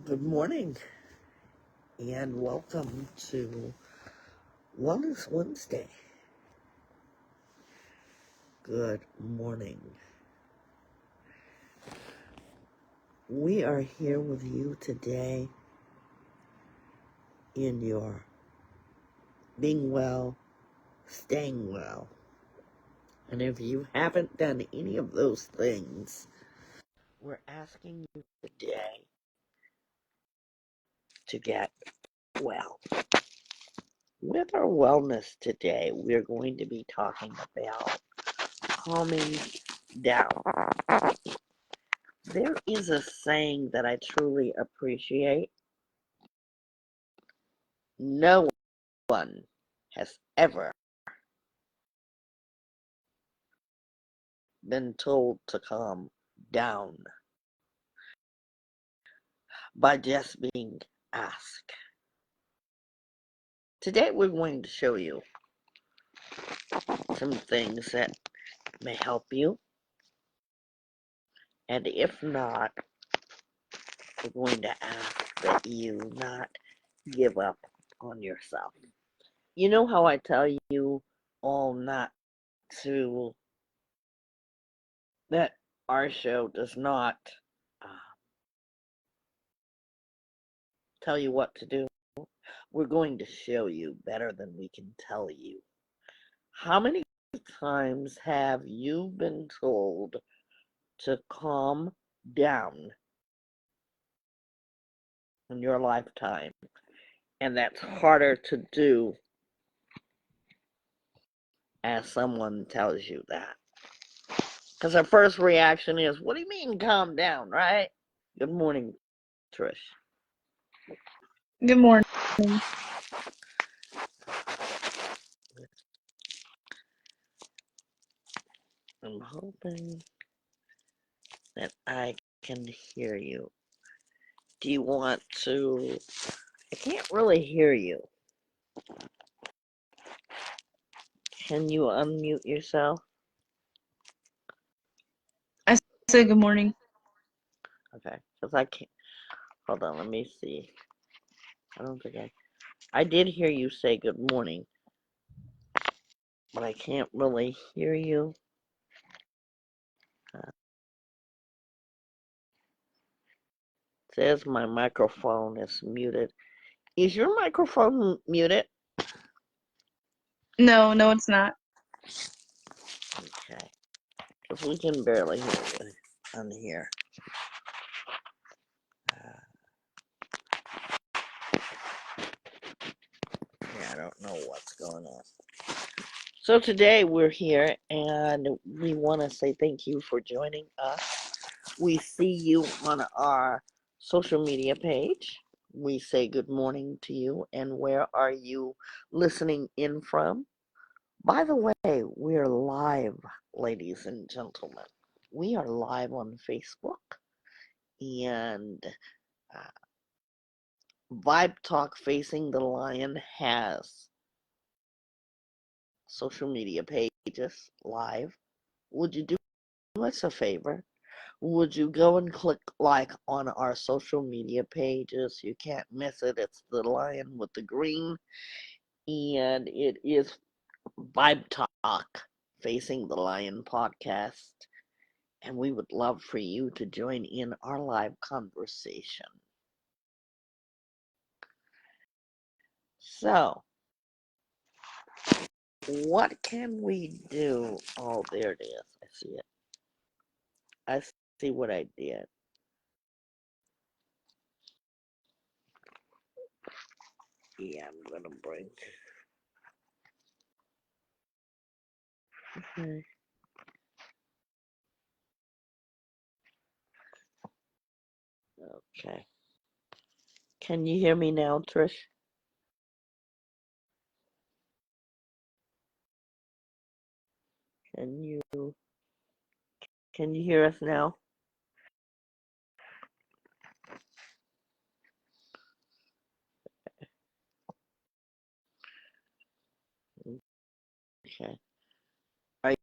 Good morning and welcome to Wellness Wednesday. Good morning. We are here with you today in your being well, staying well. And if you haven't done any of those things, we're asking you today to get well. With our wellness today, we're going to be talking about calming down. There is a saying that I truly appreciate. No one has ever been told to calm down by just being asked. Today we're going to show you some things that may help you, and if not, we're going to ask that you not give up on yourself. You know how I tell you all not to, that our show does not tell you what to do? We're going to show you better than we can tell you. How many times have you been told to calm down in your lifetime? And that's harder to do as someone tells you that. Because our first reaction is, what do you mean calm down, right? Good morning, Trish. Good morning. I'm hoping that I can hear you. Do you want to? I can't really hear you. Can you unmute yourself? I said good morning. Okay, because I can't. Hold on, let me see. I don't think I did hear you say good morning, but I can't really hear you. It says my microphone is muted. Is your microphone muted? No, it's not. Okay, because we can barely hear you on here. Yeah, I don't know what's going on. So today we're here and we want to say thank you for joining us. We see you on our social media page. We say good morning to you, and where are you listening in from? By the way, we're live, ladies and gentlemen. We are live on Facebook, and Vibe Talk Facing the Lion has social media pages live. Would you do us a favor? Would you go and click like on our social media pages? You can't miss it. It's the lion with the green, and it is Vibe Talk Facing the Lion podcast. And we would love for you to join in our live conversation. So, what can we do? Oh, there it is. I see it. I see what I did. Yeah, I'm gonna bring. Okay. Okay. Can you hear me now, Trish? Can you hear us now? Okay. Are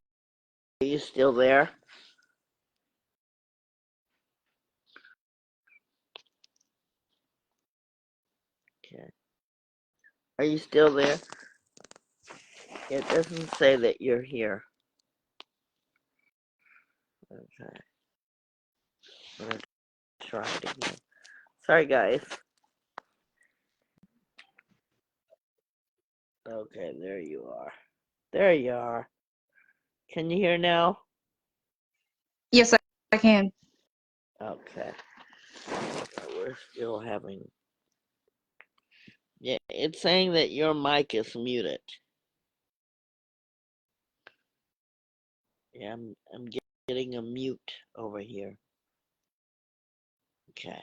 you still there? Are you still there? It doesn't say that you're here. Okay. I'm gonna try it again. Sorry, guys. Okay, there you are. There you are. Can you hear now? Yes, I can. Okay. We're still having. Yeah, it's saying that your mic is muted. Yeah, I'm getting a mute over here. Okay.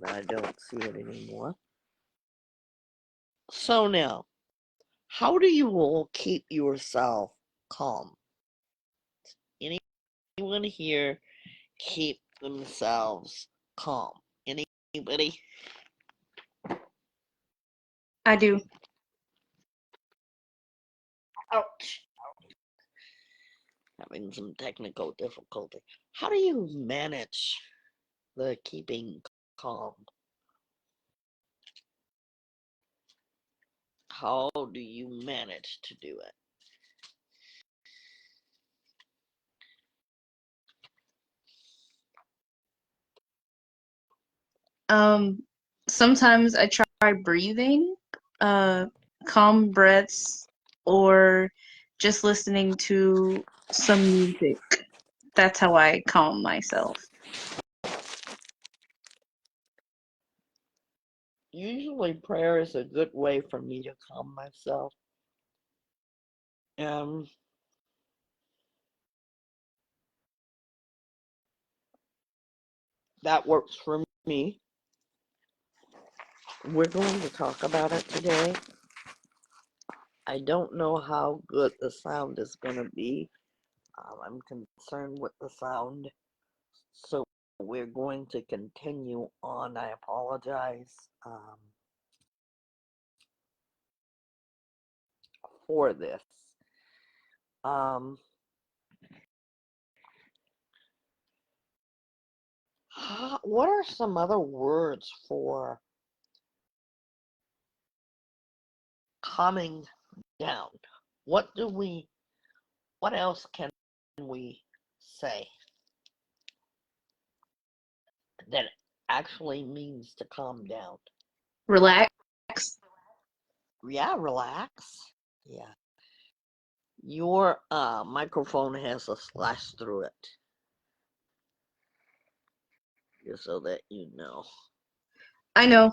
I don't see it anymore. So now, how do you all keep yourself calm? Anyone here keep themselves calm? Anybody? I do. Ouch. Having some technical difficulty. How do you manage the keeping calm? How do you manage to do it? Sometimes I try breathing, calm breaths, or just listening to some music. That's how I calm myself. Usually prayer is a good way for me to calm myself. Um, that works for me. We're going to talk about it today. I don't know how good the sound is going to be. I'm concerned with the sound. So we're going to continue on. I apologize for this. Um, what are some other words for calming down? What else can we say that actually means to calm down? Relax. Yeah, relax. Yeah. Your microphone has a slash through it, just so that you know. I know.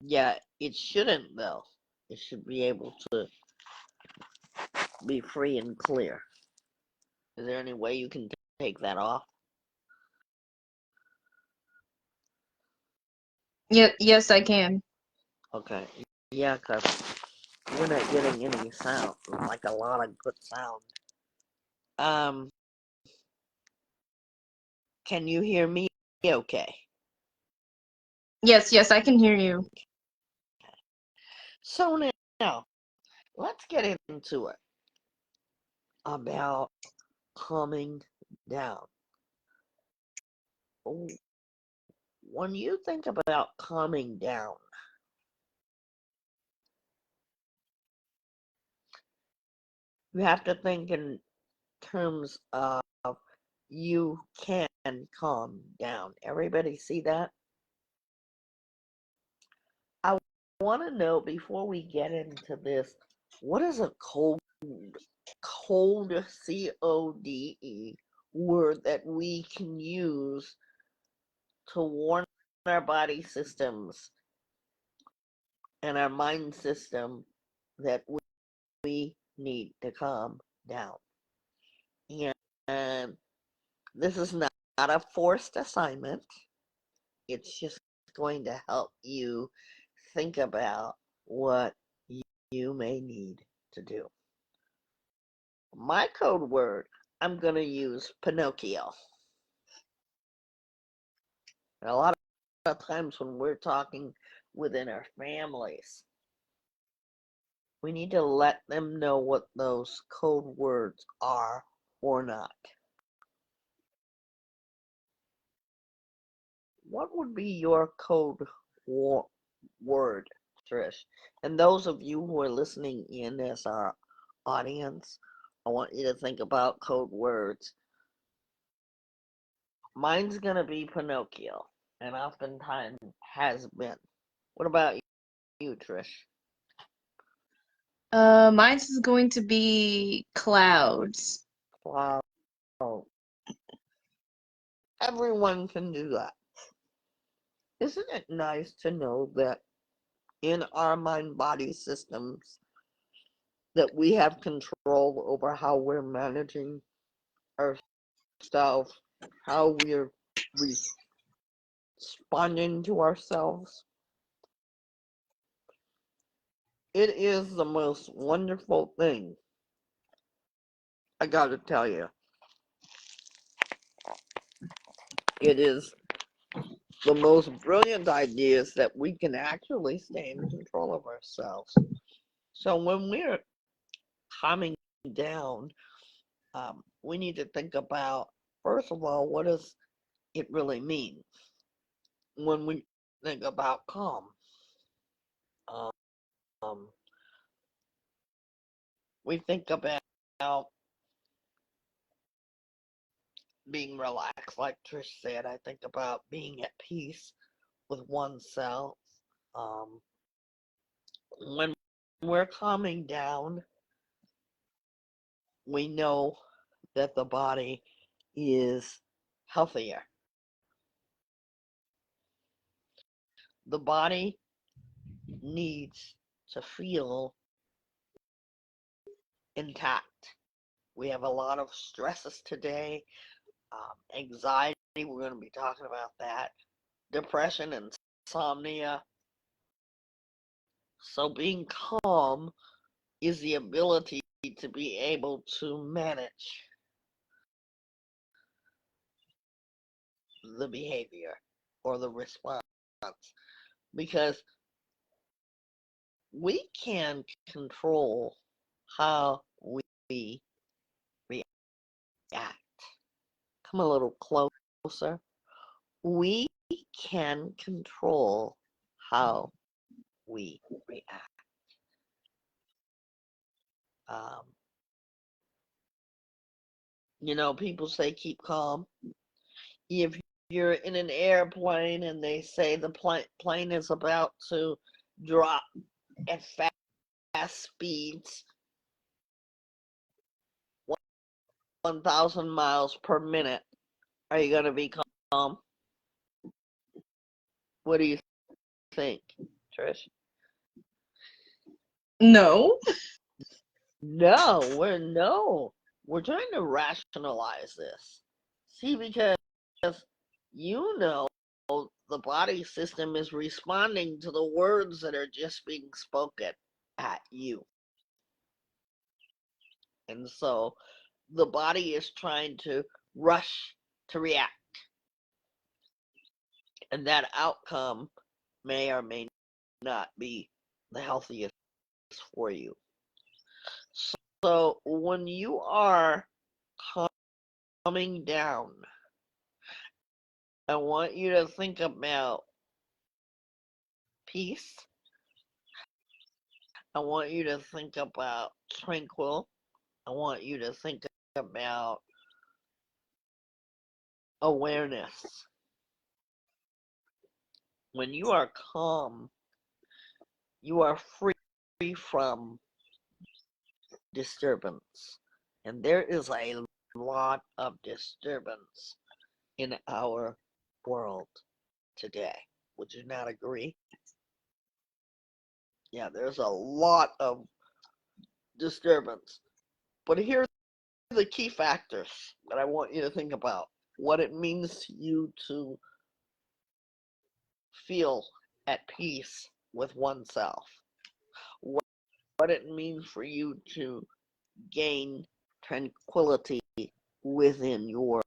Yeah, it shouldn't though. It should be able to be free and clear. Is there any way you can take that off? Yes, I can. Okay. Yeah, because we're not getting any sound, like a lot of good sound. Um, can you hear me okay? Yes, I can hear you. So now, let's get into it about calming down. When you think about calming down, you have to think in terms of you can calm down. Everybody see that? I want to know before we get into this, what is a cold CODE word that we can use to warn our body systems and our mind system that we need to calm down. And this is not a forced assignment. It's just going to help you think about what you may need to do. My code word, I'm going to use Pinocchio. And a lot of times when we're talking within our families, we need to let them know what those code words are or not. What would be your code word, Trish. And those of you who are listening in as our audience, I want you to think about code words. Mine's going to be Pinocchio, and oftentimes has been. What about you, Trish? Mine is going to be clouds. Wow. Everyone can do that. Isn't it nice to know that in our mind-body systems that we have control over how we're managing ourselves, how we're responding to ourselves? It is the most wonderful thing. I gotta tell you, it is the most brilliant ideas that we can actually stay in control of ourselves. So when we're calming down, we need to think about, first of all, what does it really mean when we think about calm? Um, we think about being relaxed, like Trish said. I think about being at peace with oneself. Um, when we're calming down, we know that the body is healthier. The body needs to feel intact. We have a lot of stresses today, anxiety, we're going to be talking about that, depression, insomnia. So being calm is the ability to be able to manage the behavior or the response, because we can control how we react. Come a little closer. We can control how we react. Um, people say keep calm. If you're in an airplane and they say the plane is about to drop at fast speeds, 1,000 miles per minute, are you going to be calm? What do you think, Trish? No. We're trying to rationalize this. See, because the body system is responding to the words that are just being spoken at you. And so the body is trying to rush to react. And that outcome may or may not be the healthiest for you. So when you are calming down, I want you to think about peace. I want you to think about tranquil. I want you to think about awareness. When you are calm, you are free from disturbance. And there is a lot of disturbance in our world today. Would you not agree? Yeah, there's a lot of disturbance. But here are the key factors that I want you to think about. What it means to you to feel at peace with oneself. What it means for you to gain tranquility within your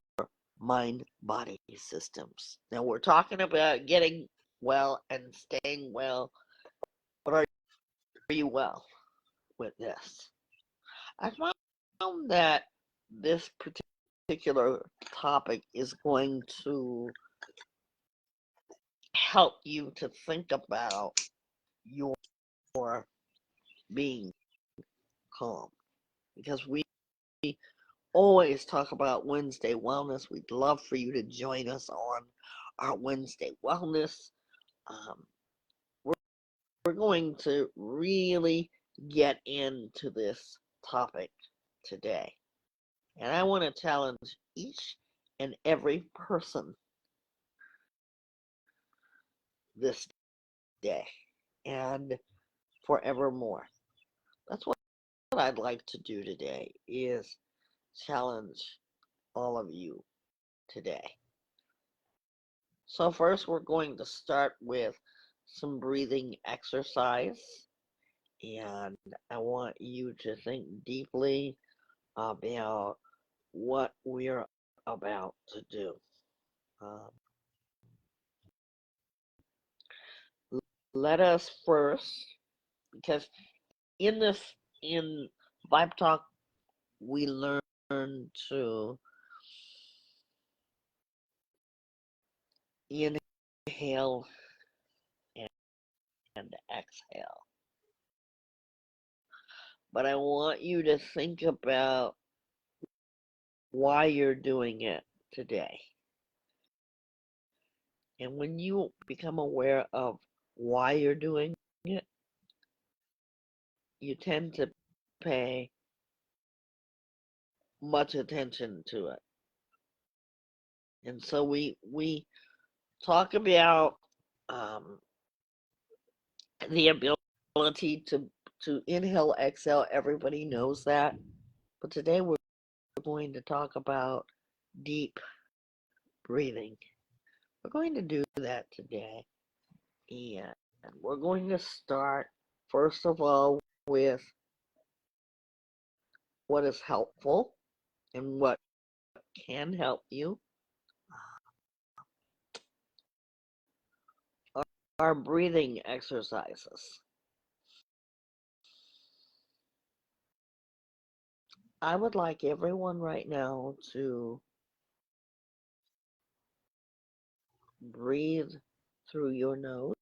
mind body systems. Now, we're talking about getting well and staying well, but are you well with this? I found that this particular topic is going to help you to think about your being calm. Because we always talk about Wednesday wellness. We'd love for you to join us on our Wednesday wellness. Um, we're going to really get into this topic today. And I want to challenge each and every person this day and forevermore. That's what I'd like to do today is challenge all of you today. So first we're going to start with some breathing exercise, and I want you to think deeply about what we're about to do. Um, Let us first, because in Vibe Talk, we learn to inhale and exhale. But I want you to think about why you're doing it today. And when you become aware of why you're doing it, you tend to pay much attention to it. And so we talk about um, the ability to inhale, exhale. Everybody knows that. But today we're going to talk about deep breathing. We're going to do that today. And we're going to start, first of all, with what is helpful and what can help you. Our breathing exercises. I would like everyone right now to breathe through your nose.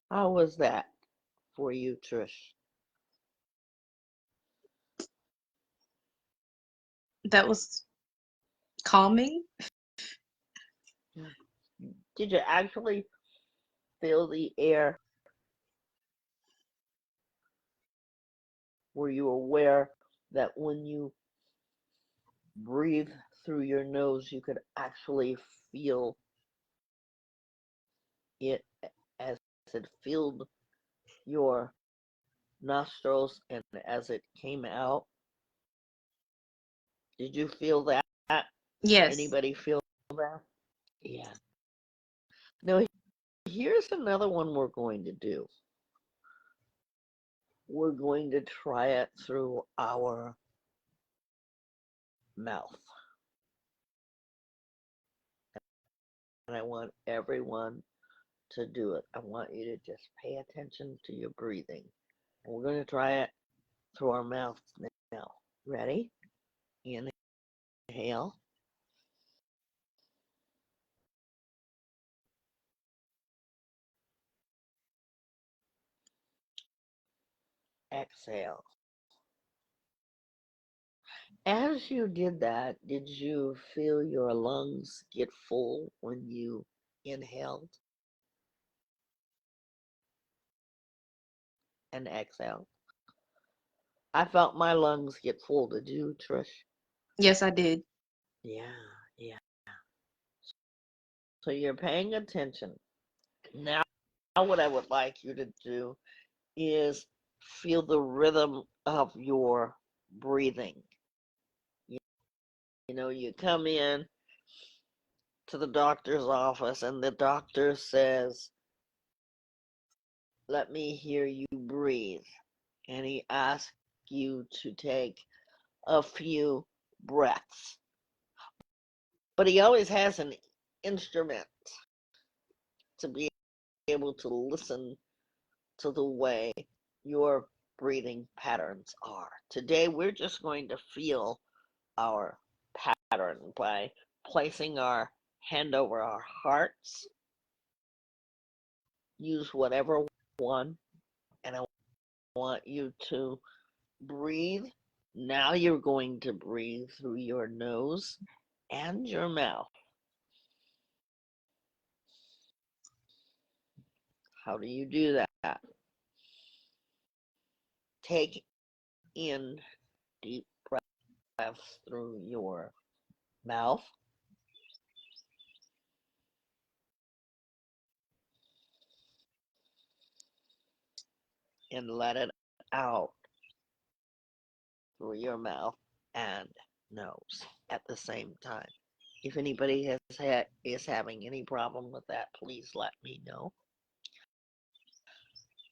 How was that for you, Trish? That was calming. Did you actually feel the air? Were you aware that when you breathe through your nose, you could actually feel it as it filled your nostrils and as it came out? Did you feel that? Yes. Anybody feel that? Yeah. Now, here's another one we're going to do. We're going to try it through our mouth. And I want everyone to do it. I want you to just pay attention to your breathing. And we're going to try it through our mouths now. Ready? Inhale. Exhale. As you did that, did you feel your lungs get full when you inhaled and exhaled? I felt my lungs get full. Did you, Trish? Yes, I did. Yeah, yeah. So you're paying attention. Now, what I would like you to do is feel the rhythm of your breathing. You, you know, you come in to the doctor's office and the doctor says, let me hear you breathe. And he asks you to take a few breaths. but he always has an instrument to be able to listen to the way your breathing patterns are. Today, we're just going to feel our pattern by placing our hand over our hearts. Use whatever one, and I want you to breathe. Now you're going to breathe through your nose and your mouth. How do you do that? Take in deep breaths through your mouth and let it out through your mouth and nose at the same time. If anybody is having any problem with that, please let me know.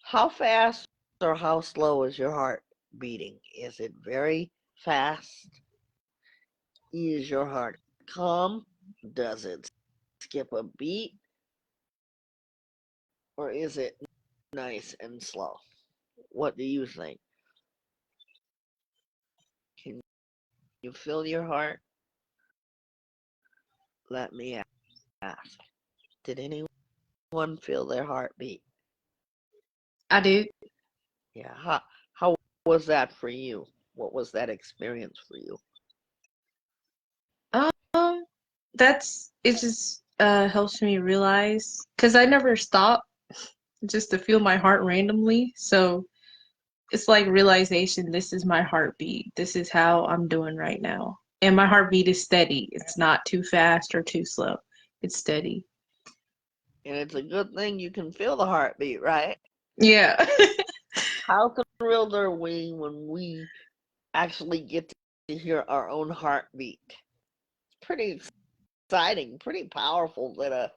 How fast or how slow is your heart beating? Is it very fast? Is your heart calm? Does it skip a beat? Or is it nice and slow? What do you think? Can you feel your heart? Let me ask. Did anyone feel their heartbeat? I do. Yeah. How was that for you? What was that experience for you? Um, it just helps me realize because I never stop just to feel my heart randomly. So it's like realization, this is my heartbeat. This is how I'm doing right now. And my heartbeat is steady. It's not too fast or too slow. It's steady. And it's a good thing you can feel the heartbeat, right? Yeah. How thrilled are we when we actually get to hear our own heartbeat? It's pretty exciting, pretty powerful that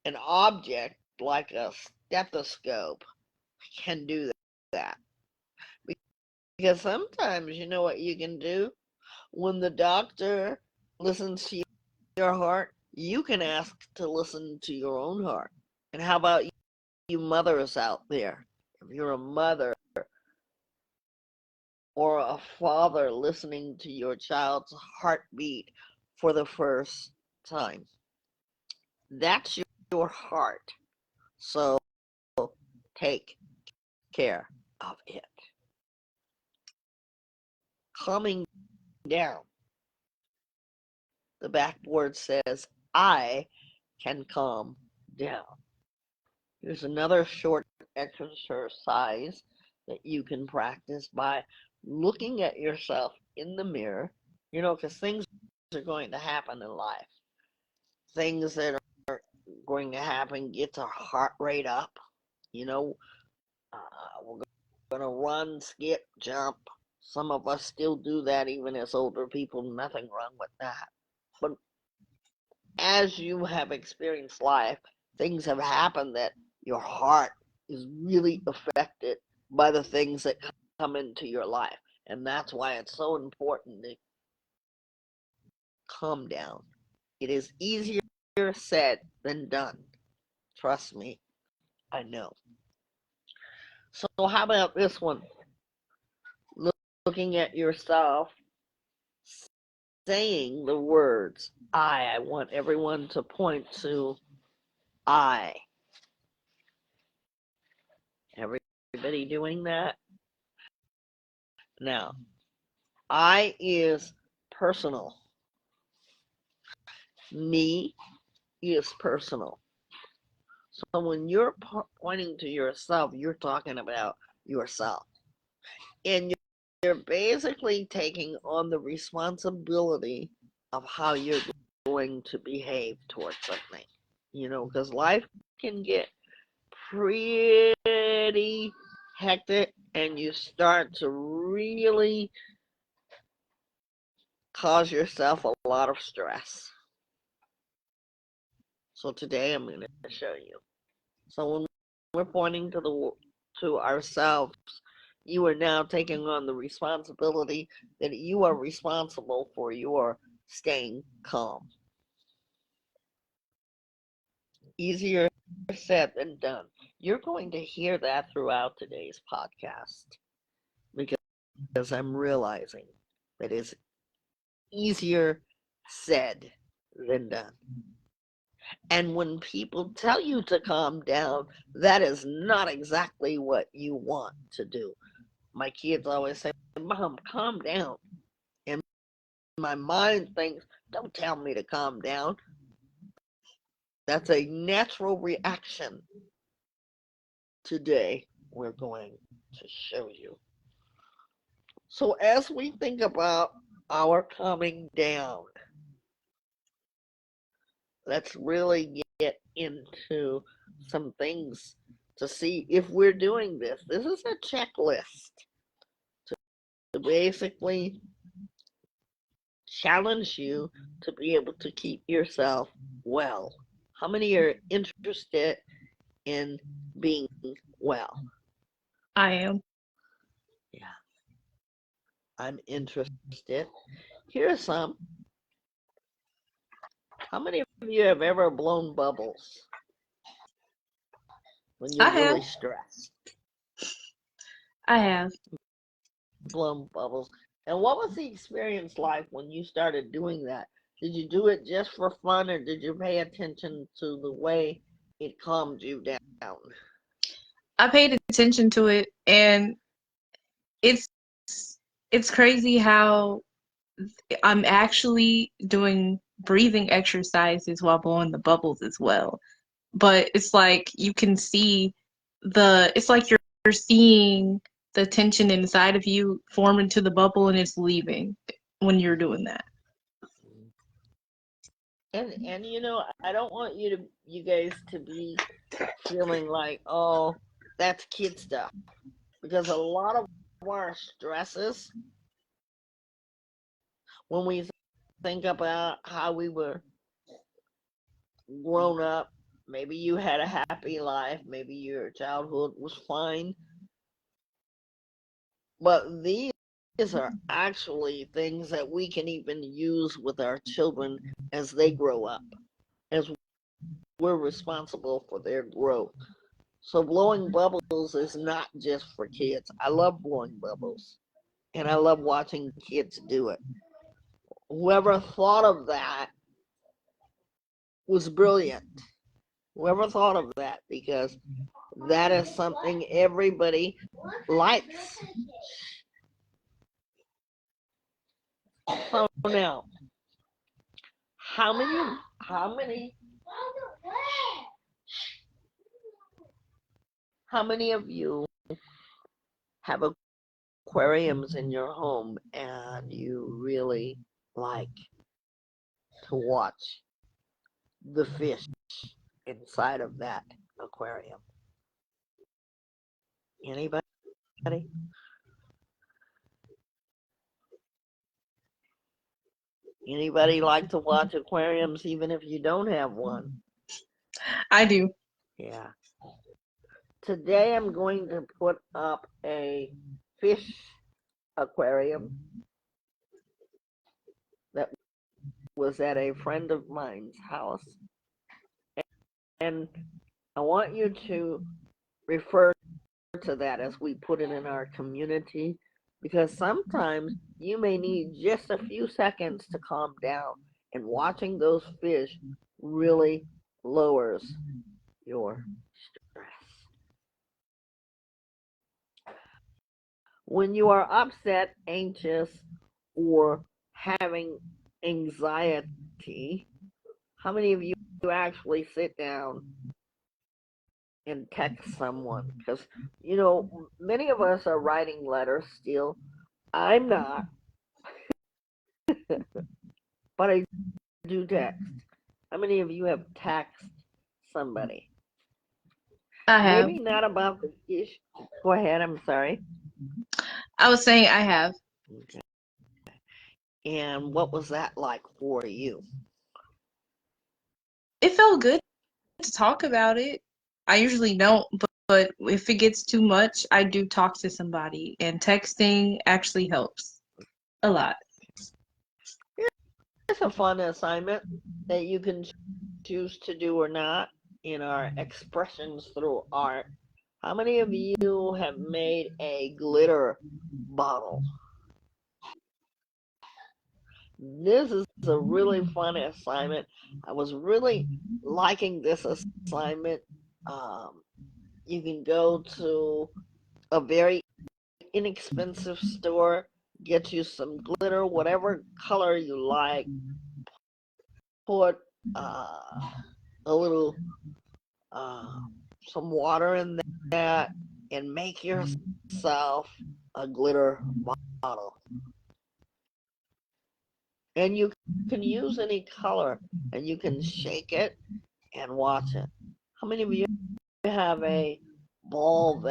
an object like a stethoscope can do that. Because sometimes you know what you can do? When the doctor listens to your heart, you can ask to listen to your own heart. And how about you mothers out there? If you're a mother or a father listening to your child's heartbeat for the first time, that's your heart. So take care of it. Calming down. The backboard says, I can calm down. Here's another short exercise that you can practice by looking at yourself in the mirror, because things are going to happen in life. Things that are going to happen gets our heart rate up. You know, we're going to run, skip, jump. Some of us still do that even as older people. Nothing wrong with that. But as you have experienced life, things have happened that your heart is really affected by the things that come into your life. And that's why it's so important to calm down. It is easier said than done. Trust me, I know. So, how about this one? Looking at yourself, saying the words I want everyone to point to I. Everybody doing that? Now, I is personal. Me is personal. So when you're pointing to yourself, you're talking about yourself. And you're basically taking on the responsibility of how you're going to behave towards something. Because life can get pretty hectic and you start to really cause yourself a lot of stress. So today I'm going to show you. So when we're pointing to ourselves, you are now taking on the responsibility that you are responsible for your staying calm. Easier said than done. You're going to hear that throughout today's podcast because I'm realizing that it's easier said than done. And when people tell you to calm down, that is not exactly what you want to do. My kids always say, Mom, calm down. And my mind thinks, don't tell me to calm down. That's a natural reaction. Today, we're going to show you. So, as we think about our calming down, let's really get into some things to see if we're doing this. This is a checklist to basically challenge you to be able to keep yourself well. How many are interested in being well? I am. Yeah, I'm interested. Here are some. How many of you have ever blown bubbles when you're I have. really stressed? I have. Blown bubbles. And what was the experience like when you started doing that? Did you do it just for fun, or did you pay attention to the way it calmed you down? I paid attention to it, and it's it's crazy how I'm actually doing breathing exercises while blowing the bubbles as well. But it's like you can see it's like you're seeing the tension inside of you form into the bubble and it's leaving when you're doing that. And I don't want you guys to be feeling like, oh, that's kid stuff, because a lot of our stresses, when we think about how we were grown up, maybe you had a happy life, maybe your childhood was fine, but these are actually things that we can even use with our children as they grow up, as we're responsible for their growth. So blowing bubbles is not just for kids. I love blowing bubbles, and I love watching kids do it. Whoever thought of that was brilliant. Whoever thought of that, because that is something everybody likes. So now, how many of you have aquariums in your home and you really like to watch the fish inside of that aquarium? Anybody? Anybody like to watch aquariums even if you don't have one? I do. Yeah. Today I'm going to put up a fish aquarium that was at a friend of mine's house. And I want you to refer to that as we put it in our community, because sometimes you may need just a few seconds to calm down, and watching those fish really lowers your stress. When you are upset, anxious, or having anxiety, how many of you actually sit down and text someone? Because, many of us are writing letters still. I'm not, but I do text. How many of you have texted somebody? I have. Maybe not about the issue. Go ahead, I'm sorry. I was saying I have. Okay. And what was that like for you? It felt good to talk about it. I usually don't, but if it gets too much, I do talk to somebody, and texting actually helps a lot. It's a fun assignment that you can choose to do or not. in our expressions through art, how many of you have made a glitter bottle? This is a really fun assignment. I was really liking this assignment. Um, you can go to a very inexpensive store, get you some glitter, whatever color you like, put a little, uh, some water in that, and make yourself a glitter bottle. And you can use any color, and you can shake it and watch it. How many of you have a ball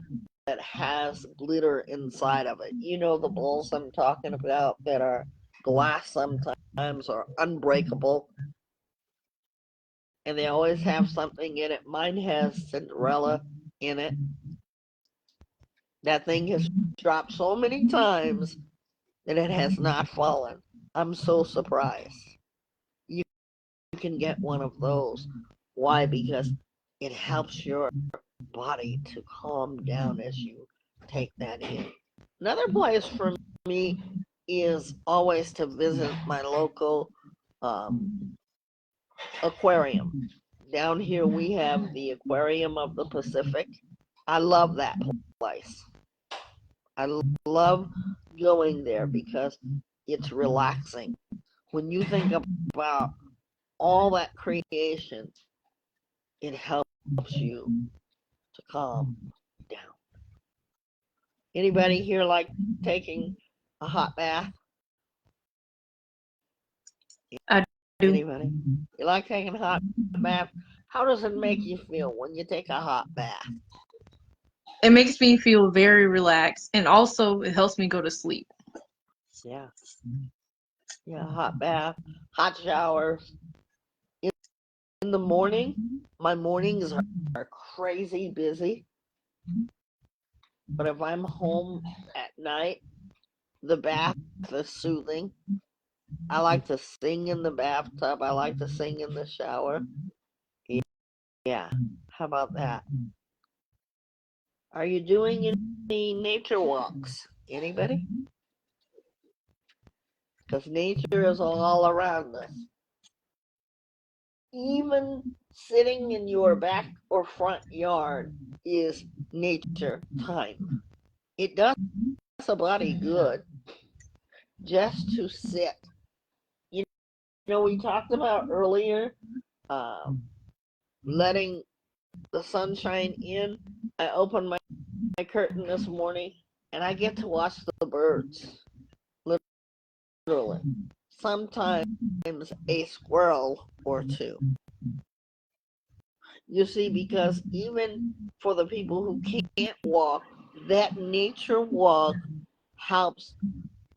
that has glitter inside of it? You know the balls I'm talking about that are glass sometimes or unbreakable, and they always have something in it. Mine has Cinderella in it. That thing has dropped so many times that it has not fallen. I'm so surprised. You can get one of those. Why? Because it helps your body to calm down as you take that in. Another place for me is always to visit my local um, aquarium. Down here we have the Aquarium of the Pacific. I love that place. I love going there because it's relaxing. When you think about all that creation, it helps you to calm down. Anybody here like taking a hot bath? I do. Anybody? You like taking a hot bath? How does it make you feel when you take a hot bath? It makes me feel very relaxed, and also it helps me go to sleep. Yeah, yeah, hot bath, hot showers. In the morning, my mornings are crazy busy. But if I'm home at night, the bath is soothing. I like to sing in the bathtub. I like to sing in the shower. Yeah, how about that? Are you doing any nature walks? Anybody? Because nature is all around us. Even sitting in your back or front yard is nature time. It does a body good just to sit. You know, we talked about earlier letting the sunshine in. I opened my curtain this morning and I get to watch the birds, literally. Sometimes a squirrel or two. You see, because even for the people who can't walk, that nature walk helps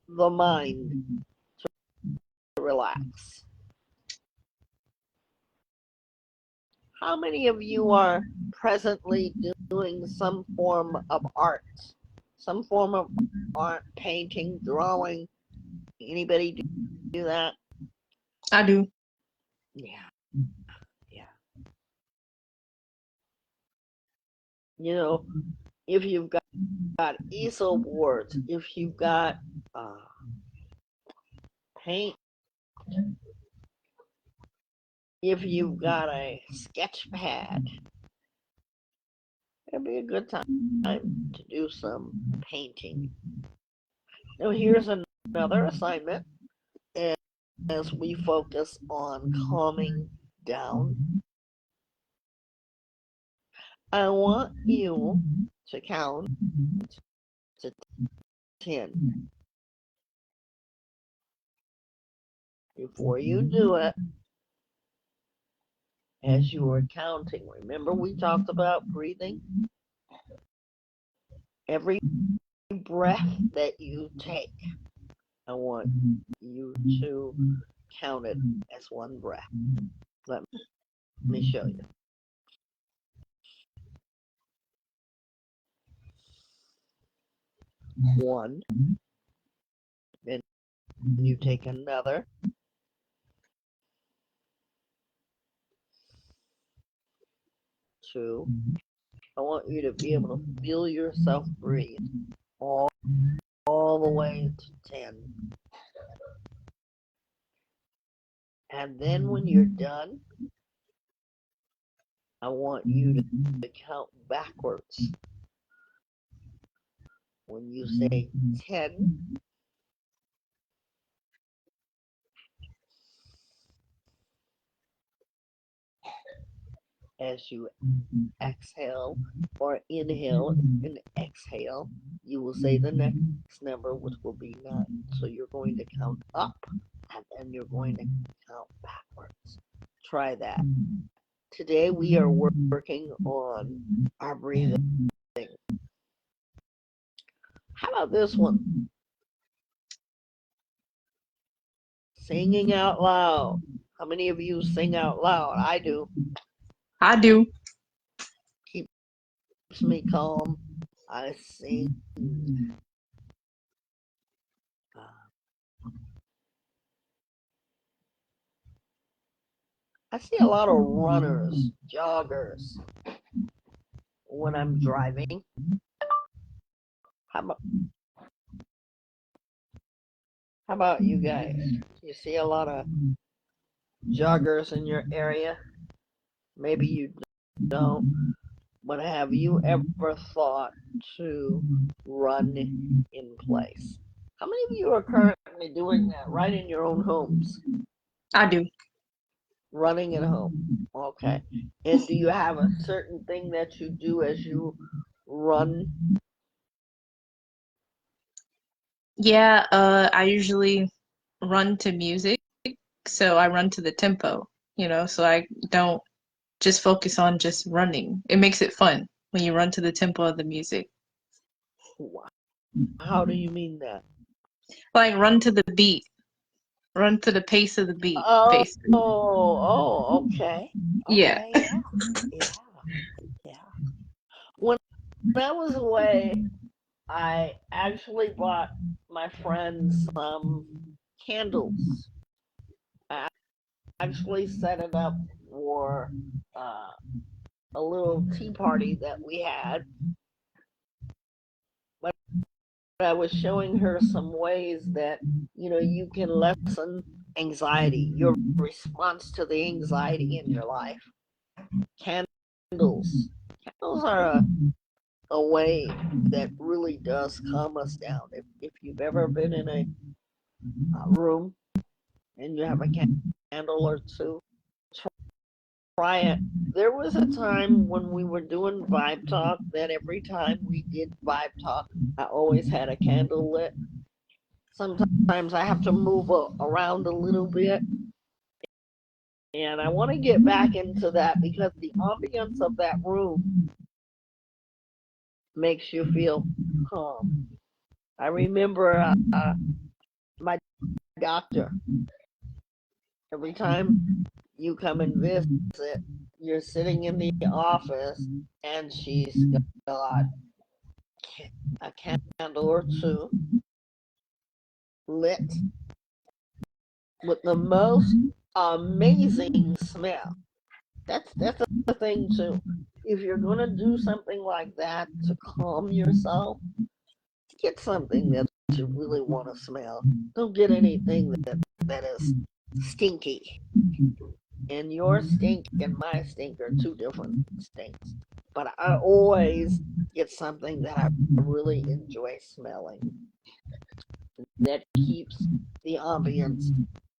the mind to relax. How many of you are presently doing some form of art? Some form of art, painting, drawing? Anybody do that? I do. Yeah, yeah. You know, if you've got easel boards, if you've got uh, paint, if you've got a sketch pad, it'd be a good time to do some painting. Now, here's another assignment as we focus on calming down. I want you to count to 10. Before you do it, as you are counting, remember we talked about breathing? Every breath that you take, I want you to count it as one breath. Let me show you. One, then you take another, 2. I want you to be able to feel yourself breathe all the way to 10. And then when you're done, I want you to count backwards. When you say 10, as you exhale or inhale and exhale, you will say the next number, which will be 9. So you're going to count up and then you're going to count backwards. Try that. Today we are working on our breathing. How about this one? Singing out loud. How many of you sing out loud? I do. I do. Keeps me calm. I sing. I see a lot of runners, joggers when I'm driving. How about you guys? You see a lot of joggers in your area? Maybe you don't, but have you ever thought to run in place? How many of you are currently doing that right in your own homes? I do. Running at home. Okay. And do you have a certain thing that you do as you run? Yeah, I usually run to music, so I run to the tempo, so I don't just focus on just running. It makes it fun when you run to the tempo of the music. How do you mean that? Like run to the beat, run to the pace of the beat, Oh, basically. okay. Yeah. Okay, yeah. When I was away, I actually bought my friends some candles. I actually set it up for a little tea party that we had. But I was showing her some ways that, you can lessen anxiety, your response to the anxiety in your life. Candles. Candles are a way that really does calm us down. If you've ever been in a room and you have a candle or two, try it. There was a time when we were doing Vibe Talk that every time we did Vibe Talk, I always had a candle lit. Sometimes I have to move around a little bit. And I want to get back into that because the ambience of that room makes you feel calm. I remember my doctor, every time you come and visit, you're sitting in the office and she's got a candle or two lit with the most amazing smell. That's the thing too. If you're gonna do something like that to calm yourself, get something that you really want to smell. Don't get anything that is stinky. And your stink and my stink are two different stinks. But I always get something that I really enjoy smelling that keeps the ambience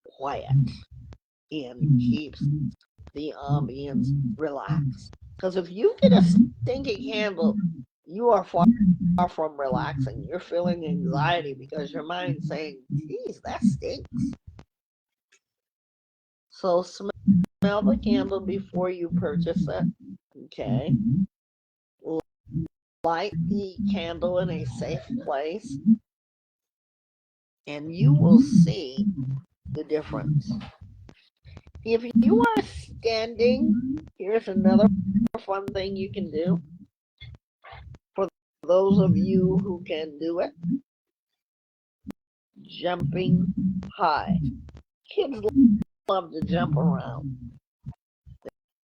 quiet and keeps the ambience relaxed. Because if you get a stinky candle, you are far from relaxing. You're feeling anxiety because your mind's saying, geez, that stinks. So smell the candle before you purchase it. Okay. Light the candle in a safe place, and you will see the difference. If you are standing, here's another fun thing you can do. For those of you who can do it, jumping high. Kids love to jump around.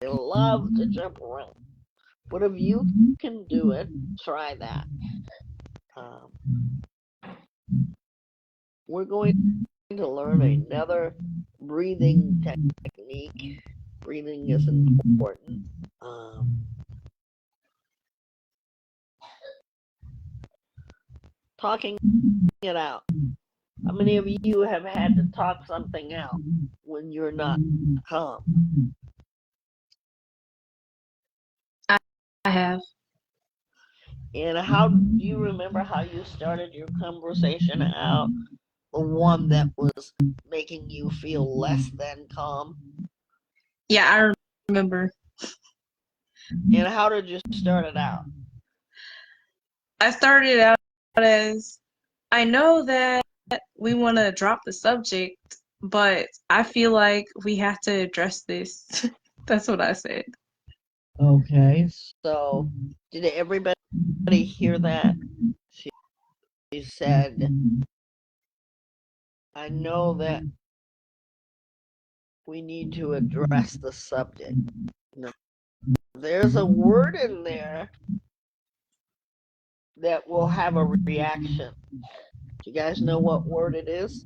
They love to jump around. But if you can do it, try that. We're going to learn another breathing technique. Breathing is important. Talking it out. How many of you have had to talk something out when you're not calm? I have. And how do you remember how you started your conversation out? The one that was making you feel less than calm? Yeah, I remember. And how did you start it out? I started out as, I know that we want to drop the subject, but I feel like we have to address this. That's what I said. Okay, so did everybody hear that? She said, I know that we need to address the subject. Now, there's a word in there that will have a reaction. Do you guys know what word it is?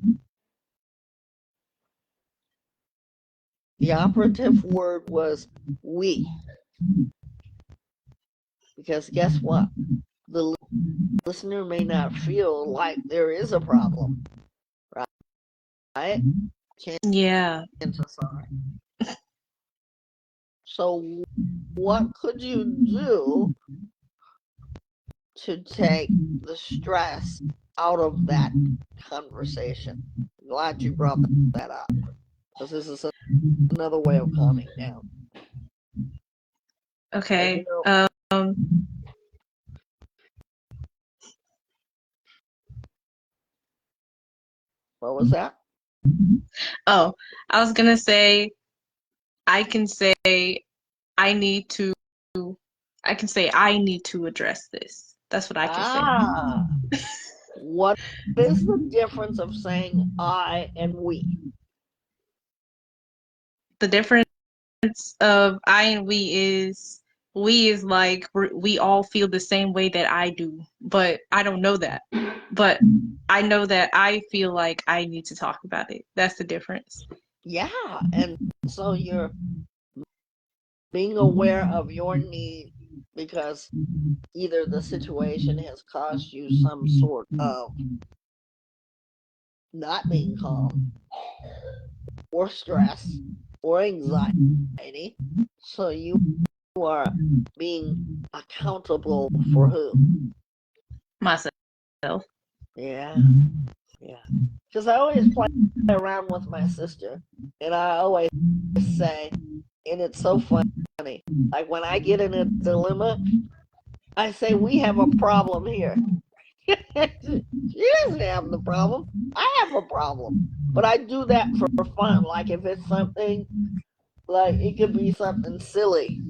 The operative word was we. Because guess what? The listener may not feel like there is a problem, right? Yeah. Chances are. So what could you do to take the stress out of that conversation? I'm glad you brought that up, because this is another way of calming down. Okay. What was that? Oh, I was gonna say, I can say I need to I can say I need to address this. That's what I can say. What is the difference of saying I and we? The difference of I and we is like we all feel the same way that I do, but I don't know that. But I know that I feel like I need to talk about it. That's the difference. Yeah, and so you're being aware of your need because either the situation has caused you some sort of not being calm or stress or anxiety. So you are being accountable for who? Myself. Yeah, yeah. Because I always play around with my sister, and I always say, and it's so funny, like when I get in a dilemma, I say, we have a problem here. She doesn't have the problem. I have a problem. But I do that for fun. Like if it's something, like it could be something silly.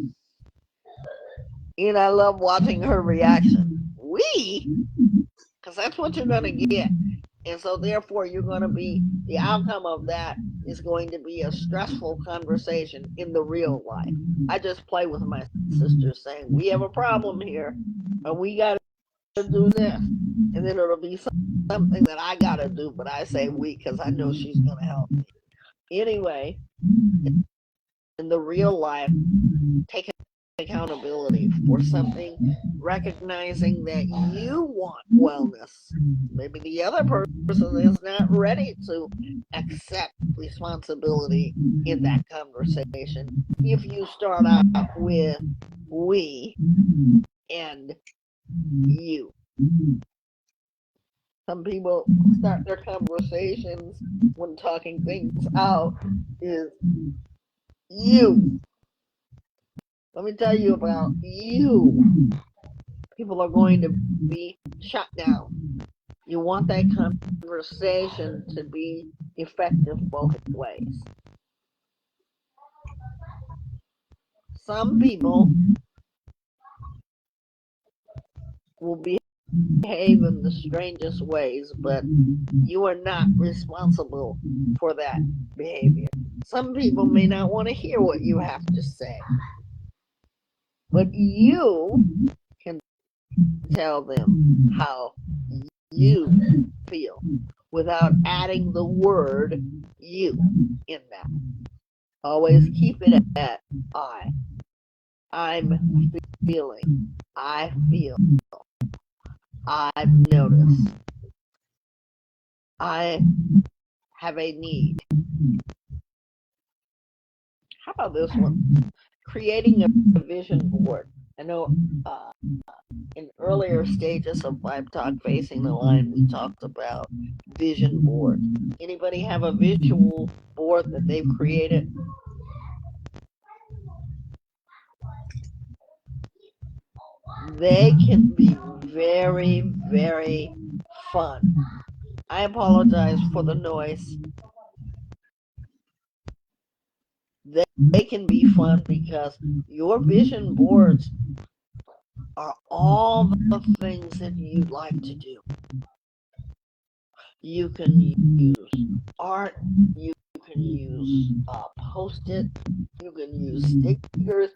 And I love watching her reaction. Because that's what you're going to get. And so therefore you're going to be, the outcome of that is going to be a stressful conversation in the real life. I just play with my sister saying, we have a problem here, and we got to do this. And then it'll be something that I got to do, but I say we because I know she's going to help me. Anyway, in the real life, take accountability for something, recognizing that you want wellness. Maybe the other person is not ready to accept responsibility in that conversation. If you start out with we and you. Some people start their conversations when talking things out is you. Let me tell you about you. People are going to be shut down. You want that conversation to be effective both ways. Some people will behave in the strangest ways, but you are not responsible for that behavior. Some people may not want to hear what you have to say. but you can tell them how you feel without adding the word you in that. Always keep it at I. I'm feeling. I feel. I've noticed. I have a need. How about this one? Creating a vision board. I know in earlier stages of Vibe Talk Facing the Line, we talked about vision boards. Anybody have a visual board that they've created? They can be very, very fun. I apologize for the noise. They can be fun because your vision boards are all the things that you'd like to do. You can use art, you can use post-it, you can use stickers.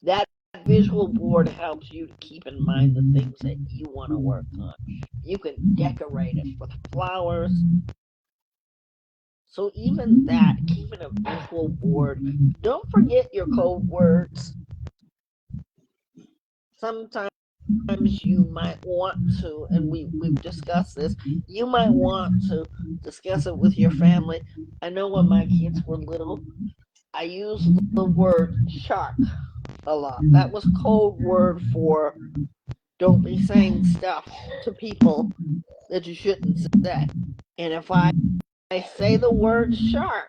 That visual board helps you to keep in mind the things that you want to work on. You can decorate it with flowers. So even that, keeping a visual board, don't forget your code words. Sometimes you might want to, and we've discussed this, you might want to discuss it with your family. I know when my kids were little, I used the word shark a lot. That was code word for don't be saying stuff to people that you shouldn't say. And if I say the word shark,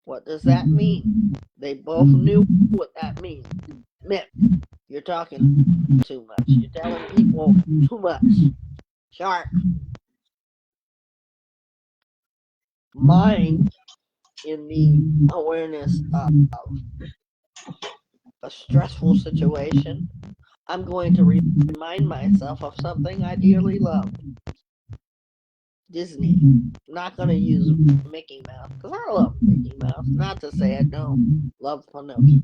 what does that mean? They both knew what that meant. You're talking too much. You're telling people too much. Shark. Mine, in the awareness of a stressful situation, I'm going to remind myself of something I dearly love. Disney. I'm not going to use Mickey Mouse because I love Mickey Mouse. Not to say I don't love Pinocchio,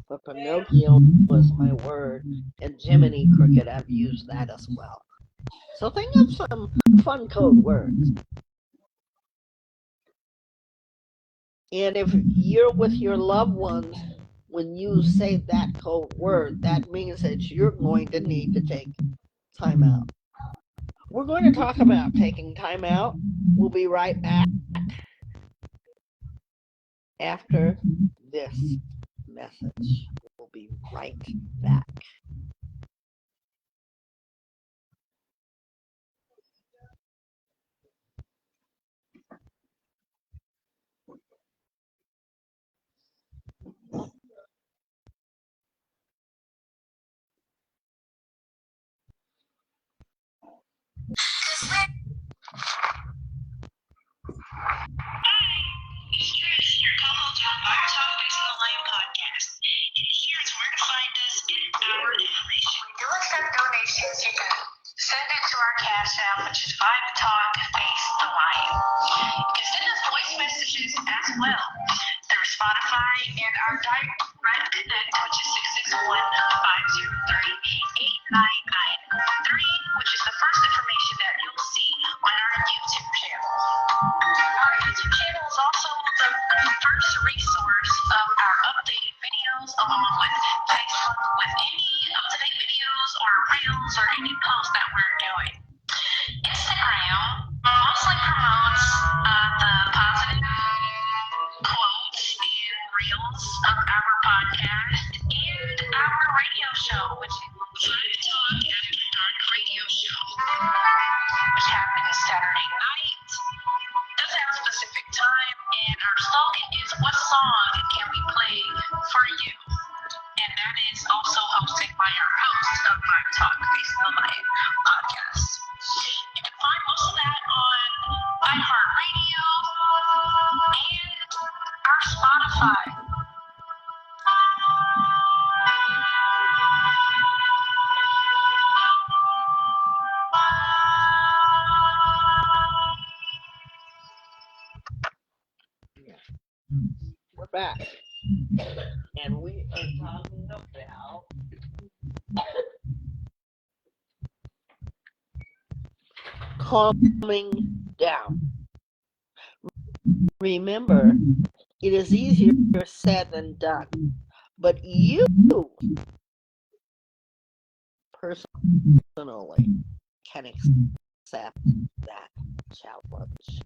but Pinocchio was my word, and Jiminy Cricket, I've used that as well. So think of some fun code words. And if you're with your loved ones, when you say that code word, that means that you're going to need to take time out. We're going to talk about taking time out. We'll be right back after this message. We'll be right back. It's Chris, your co-host for Vibe Talk Facing the podcast. And here's where to find us in our information. We do accept donations. You can send it to our Cashapp, which is vibetalkfacethelion. You can send us voice messages as well through Spotify and our direct connect, which is 661-503-8993, which is the first information that you'll see on our YouTube channel. Our YouTube channel is also the first resource of our updated videos, along with Facebook with any up-to-date videos or reels or any posts that we're doing. Instagram mostly promotes the positive quotes and reels of our podcast and our radio show, which is Vibe Talk After Dark Radio Show, which happens Saturday night. Doesn't have a specific time, and our slogan is "What song can we play for you?" And that is also hosted by our host of Vibe Talk Facing the Lion podcast. You can find most of that on iHeartRadio and our Spotify. We're back. And we are talking about calming down. Remember, it is easier said than done, but you personally can accept that challenge.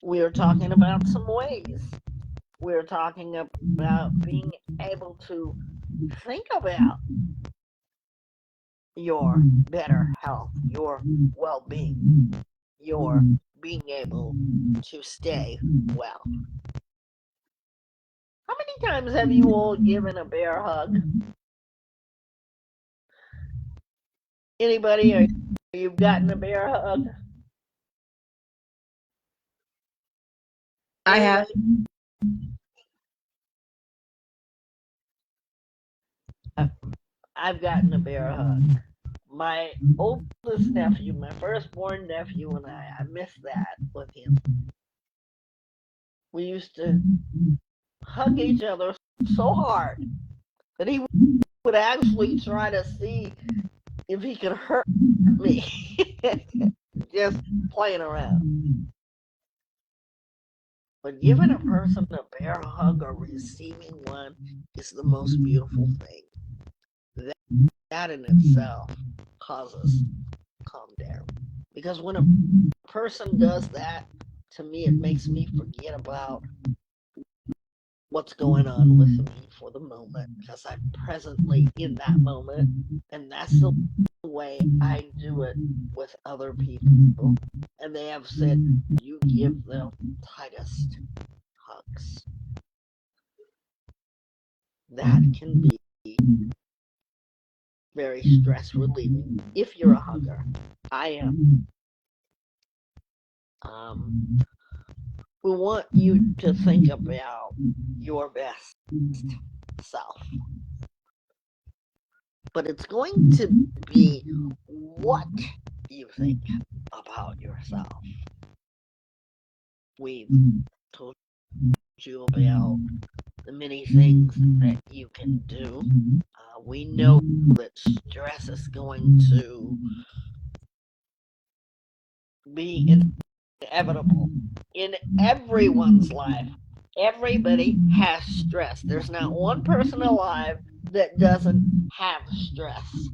We are talking about some ways. We're talking about being able to think about your better health, your well-being, your being able to stay well. How many times have you all given a bear hug? Anybody, or you've gotten a bear hug? I have. Anybody? I've gotten a bear hug. My oldest nephew, my firstborn nephew, and I miss that with him. We used to hug each other so hard that he would actually try to see if he could hurt me. Just playing around. But giving a person a bear hug or receiving one is the most beautiful thing. That in itself causes calm down. Because when a person does that, to me, it makes me forget about what's going on with me for the moment, because I'm presently in that moment, and that's the way I do it with other people. And they have said, you give the tightest hugs. That can be very stress relieving if you're a hugger. I am. We want you to think about your best self. But it's going to be what you think about yourself. We've told you about the many things that you can do. We know that stress is going to be inevitable in everyone's life. Everybody has stress. There's not one person alive that doesn't have stress.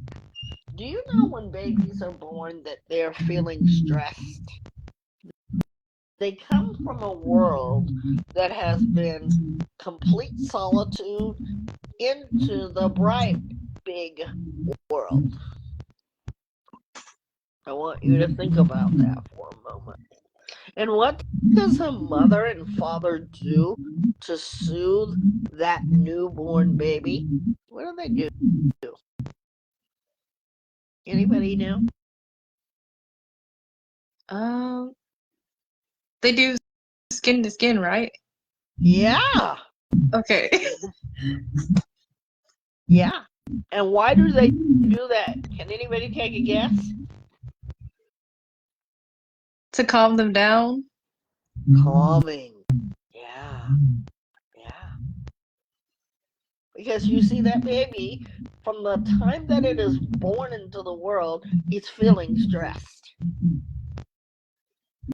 Do you know when babies are born that they're feeling stressed? They come from a world that has been complete solitude into the bright, big world. I want you to think about that for a moment. And what does a mother and father do to soothe that newborn baby? What do they do? Anybody know? They do skin to skin, right? Yeah. Okay. Yeah. And why do they do that? Can anybody take a guess? To calm them down. Calming. Yeah. Yeah. Because you see, that baby, from the time that it is born into the world, it's feeling stressed.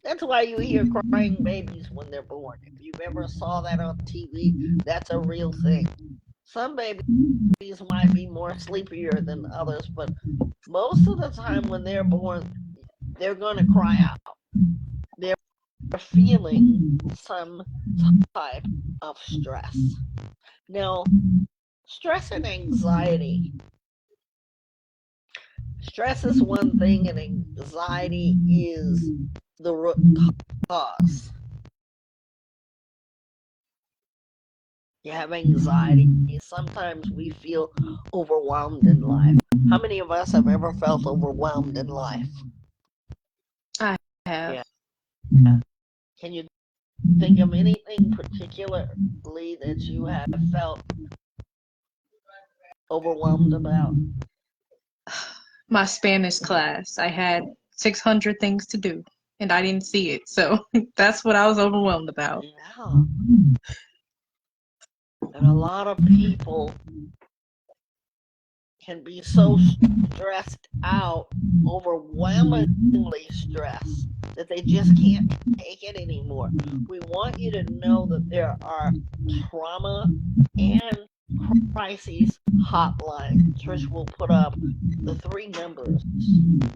That's why you hear crying babies when they're born. If you've ever saw that on TV, that's a real thing. Some babies might be more sleepier than others, but most of the time when they're born, they're going to cry out. They're feeling some type of stress. Now, stress and anxiety. Stress is one thing, and anxiety is the root cause. You have anxiety. Sometimes we feel overwhelmed in life. How many of us have ever felt overwhelmed in life? I have. Yeah. Can you think of anything particularly that you have felt overwhelmed about? My Spanish class. I had 600 things to do. and I didn't see it. So that's what I was overwhelmed about. Yeah. And a lot of people can be so stressed out, overwhelmingly stressed, that they just can't take it anymore. We want you to know that there are trauma and crises hotline. Trish will put up the 3 numbers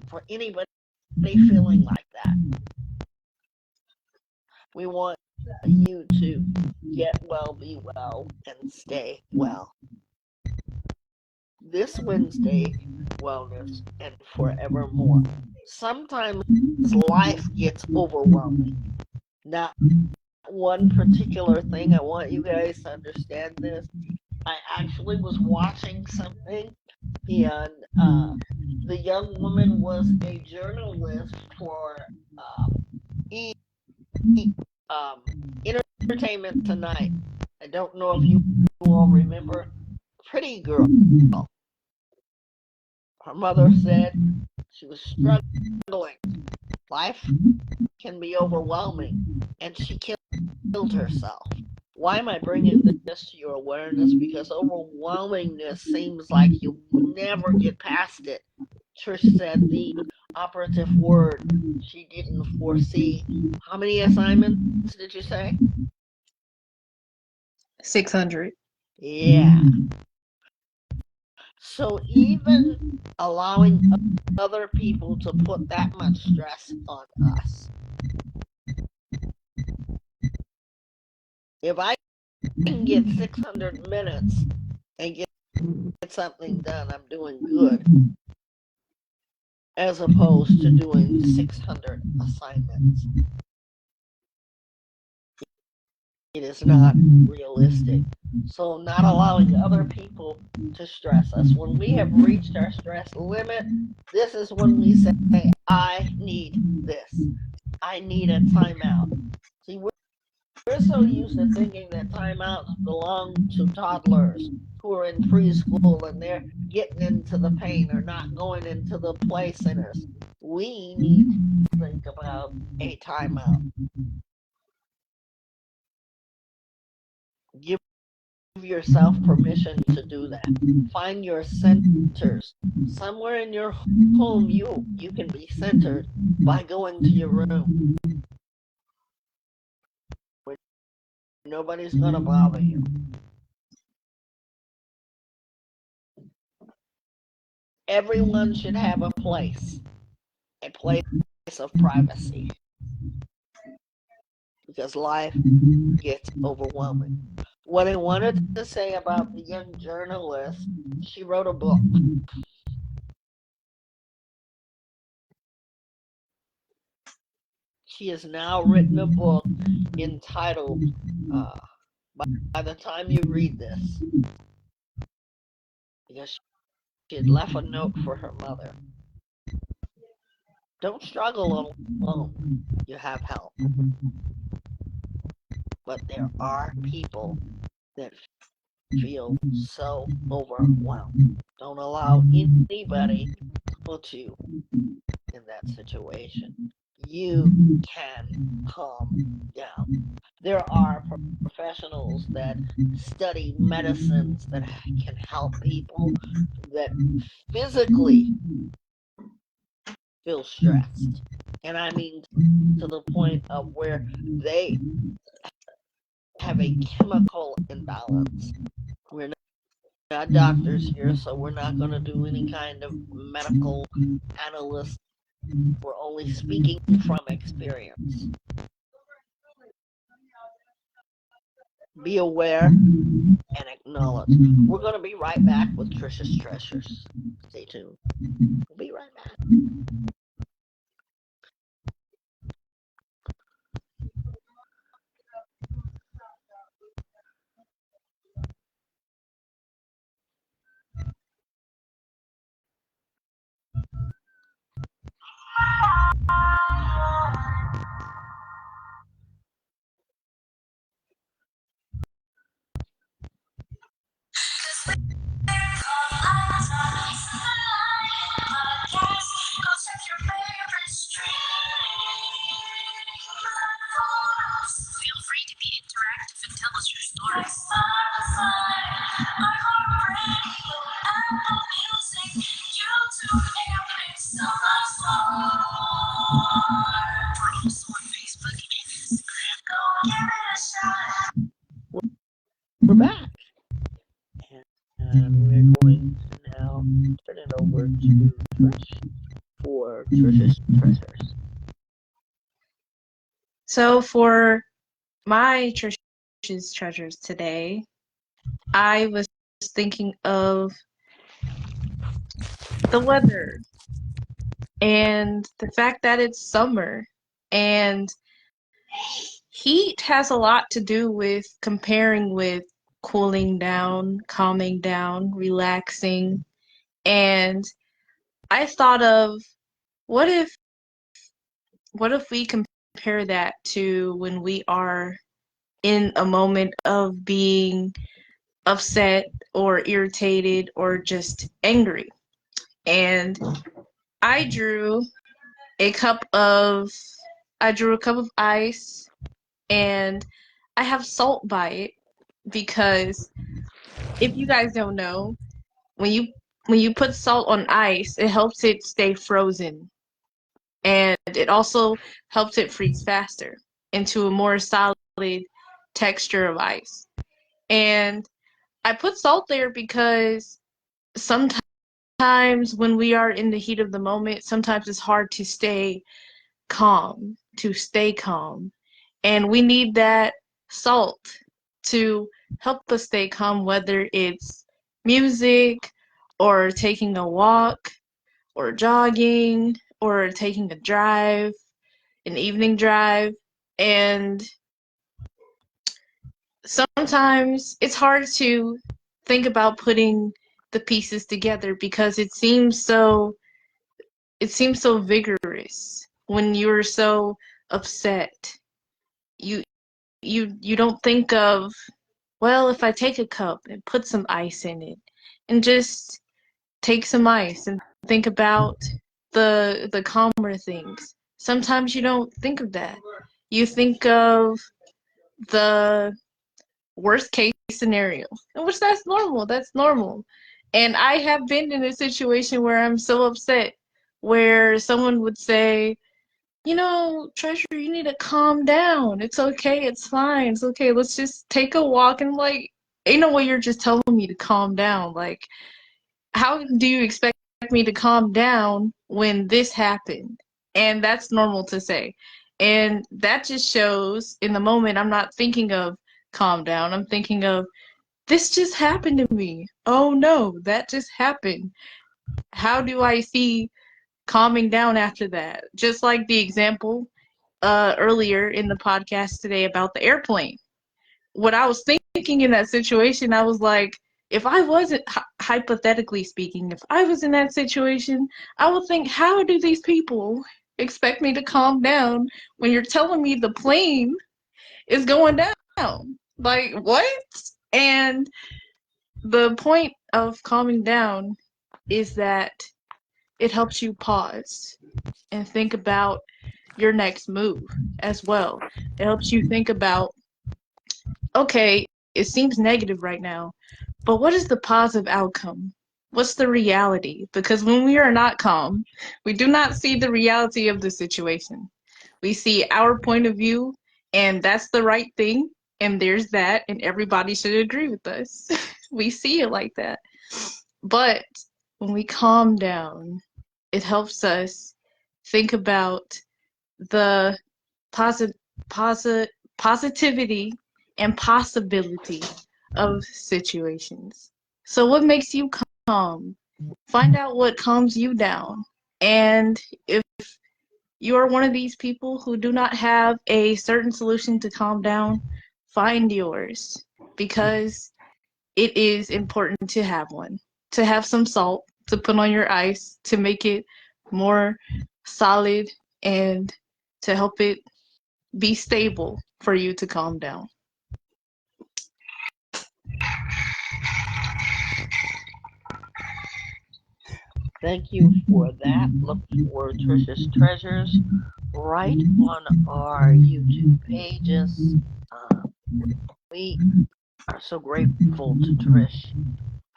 for anybody feeling like that. We want you to get well, be well, and stay well. This Wednesday, wellness and forevermore. Sometimes life gets overwhelming. Not one particular thing. I want you guys to understand this. I actually was watching something, and the young woman was a journalist for e- Entertainment Tonight. I don't know if you all remember Pretty Girl. Her mother said she was struggling. Life can be overwhelming, and she killed herself. Why am I bringing this to your awareness? Because overwhelmingness seems like you'll never get past it. Trish said the operative word she didn't foresee. How many assignments did you say? 600. Yeah. So even allowing other people to put that much stress on us. If I can get 600 minutes and get something done, I'm doing good, as opposed to doing 600 assignments. It is not realistic. So not allowing other people to stress us. When we have reached our stress limit, this is when we say, I need this. I need a timeout. See, we're so used to thinking that timeouts belong to toddlers who are in preschool and they're getting into the pain or not going into the play centers. We need to think about a timeout. Give yourself permission to do that. Find your centers. Somewhere in your home, you can be centered by going to your room where nobody's going to bother you. Everyone should have a place of privacy, because life gets overwhelming. What I wanted to say about the young journalist, she wrote a book. She has now written a book entitled, by the time you read this, because she had left a note for her mother. Don't struggle alone. You have help. But there are people that feel so overwhelmed. Don't allow anybody to put you in that situation. You can calm down. There are professionals that study medicines that can help people that physically feel stressed. And I mean to the point of where they have a chemical imbalance. We're not doctors here, so we're not going to do any kind of medical analysis. We're only speaking from experience. Be aware and acknowledge. We're going to be right back with Trisha's Treasures. Stay tuned. We'll be right back. We're back. And we're going to now turn it over to Trish for Trish's Treasures. So for my Trish's Treasures today, I was thinking of the weather and the fact that it's summer, and heat has a lot to do with comparing with cooling down, calming down, relaxing. And I thought of what if we compare that to when we are in a moment of being upset or irritated or just angry. And I drew a cup of ice, and I have salt by it because if you guys don't know, when you put salt on ice, it helps it stay frozen, and it also helps it freeze faster into a more solid texture of ice. And I put salt there because sometimes when we are in the heat of the moment, sometimes it's hard to stay calm, and we need that salt to help us stay calm, whether it's music or taking a walk or jogging or taking a drive, an evening drive. And sometimes it's hard to think about putting the pieces together because it seems so vigorous when you're so upset. You you don't think of, well, if I take a cup and put some ice in it and just take some ice and think about the calmer things. Sometimes you don't think of that. You think of the worst case scenario, which that's normal. That's normal. And I have been in a situation where I'm so upset where someone would say, Treasure, you need to calm down. It's okay. It's fine. It's okay. Let's just take a walk. And like, ain't no way you're just telling me to calm down. Like, how do you expect me to calm down when this happened? And that's normal to say. And that just shows in the moment I'm not thinking of calm down. I'm thinking of, this just happened to me. Oh no, that just happened. How do I see calming down after that? Just like the example earlier in the podcast today about the airplane. What I was thinking in that situation, I was like, if I wasn't, hypothetically speaking, if I was in that situation, I would think, how do these people expect me to calm down when you're telling me the plane is going down? Like, what? And the point of calming down is that it helps you pause and think about your next move as well. It helps you think about, okay, it seems negative right now, but what is the positive outcome? What's the reality? Because when we are not calm, we do not see the reality of the situation. We see our point of view, and that's the right thing, and there's that, and everybody should agree with us. We see it like that. But when we calm down, it helps us think about the posit- positivity and possibility of situations. So, what makes you calm? Find out what calms you down. And if you are one of these people who do not have a certain solution to calm down, find yours because it is important to have one. To have some salt to put on your ice to make it more solid and to help it be stable for you to calm down. Thank you for that. Look for Trisha's Treasures right on our YouTube pages. We are so grateful to Trish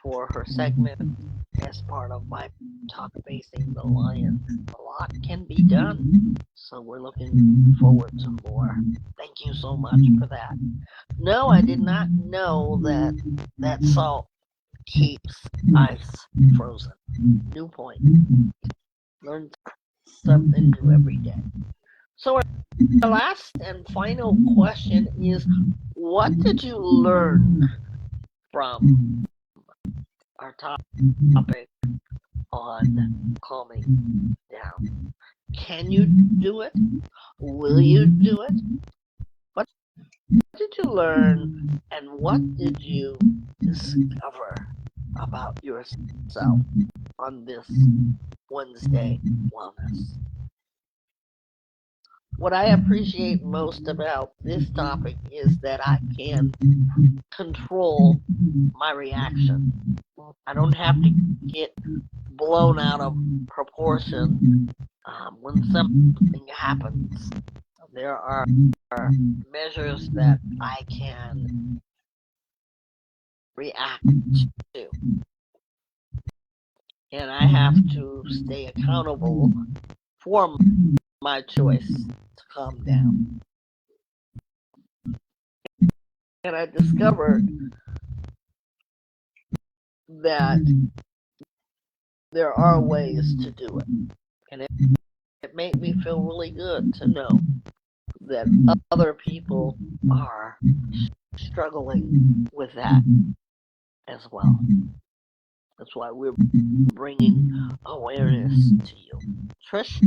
for her segment as part of Talk Facing the Lion. A lot can be done, so we're looking forward to more. Thank you so much for that. No, I did not know that salt keeps ice frozen. New point. Learn something new every day. So our last and final question is, what did you learn from our topic on calming down? Can you do it? Will you do it? What did you learn, and what did you discover about yourself on this Wednesday Wellness? What I appreciate most about this topic is that I can control my reaction. I don't have to get blown out of proportion when something happens. There are measures that I can react to, and I have to stay accountable for my choice to calm down. And I discovered that there are ways to do it, and it made me feel really good to know that other people are struggling with that as well. That's why we're bringing awareness to you. Trish,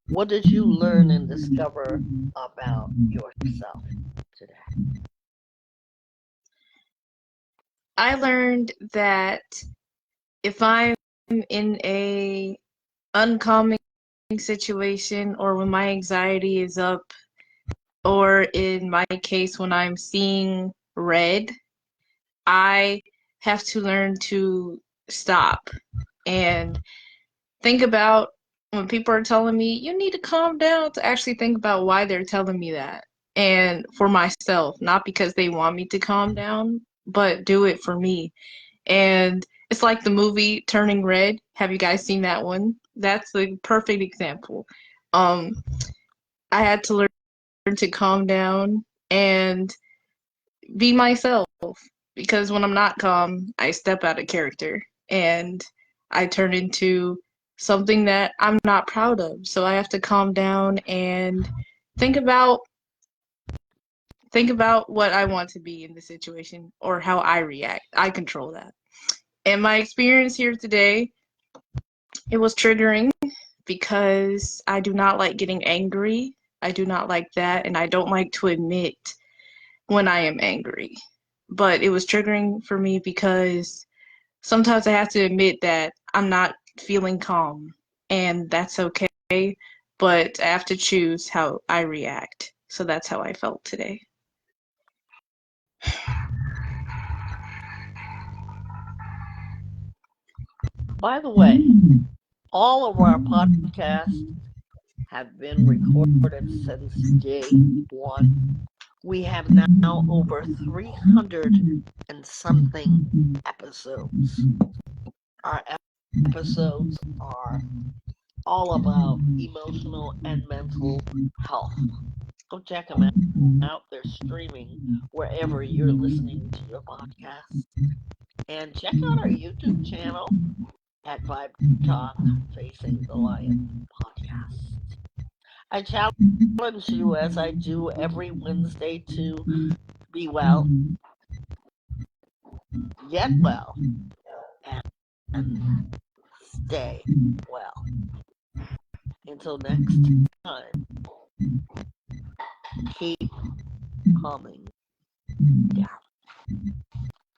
what did you learn and discover about yourself today? I learned that if I'm in a uncalming situation, or when my anxiety is up, or in my case when I'm seeing red, I have to learn to stop and think about, when people are telling me you need to calm down, to actually think about why they're telling me that, and for myself, not because they want me to calm down, but do it for me. And it's like the movie Turning Red. Have you guys seen that one? That's the perfect example. I had to learn to calm down and be myself, because when I'm not calm, I step out of character and I turn into something that I'm not proud of. So I have to calm down and think about what I want to be in the situation, or how I react. I control that. And my experience here today, it was triggering because I do not like getting angry. I do not like that, and I don't like to admit when I am angry. But it was triggering for me because sometimes I have to admit that I'm not feeling calm, and that's okay, but I have to choose how I react. So that's how I felt today. By the way, all of our podcasts have been recorded since day one. We have now over 300 and something episodes. Our episodes are all about emotional and mental health. Go check them out. They're streaming wherever you're listening to your podcast. And check out our YouTube channel at Vibe Talk Facing the Lion podcast. I challenge you, as I do every Wednesday, to be well, get well, and stay well. Until next time, keep calming down.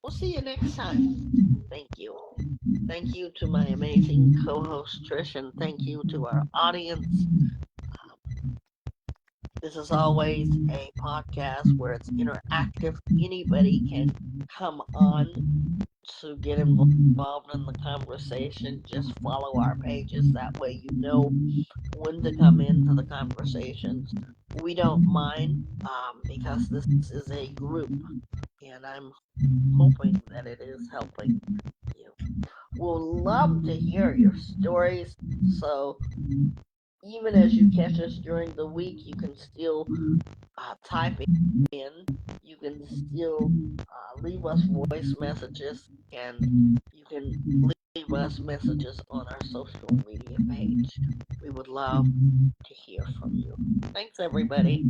We'll see you next time. Thank you. Thank you to my amazing co-host Trish, and thank you to our audience. This is always a podcast where it's interactive. Anybody can come on to get involved in the conversation. Just follow our pages. That way you know when to come into the conversations. We don't mind because this is a group, and I'm hoping that it is helping you. We'll love to hear your stories. So even as you catch us during the week, you can still type in. You can still leave us voice messages, and you can leave us messages on our social media page. We would love to hear from you. Thanks, everybody.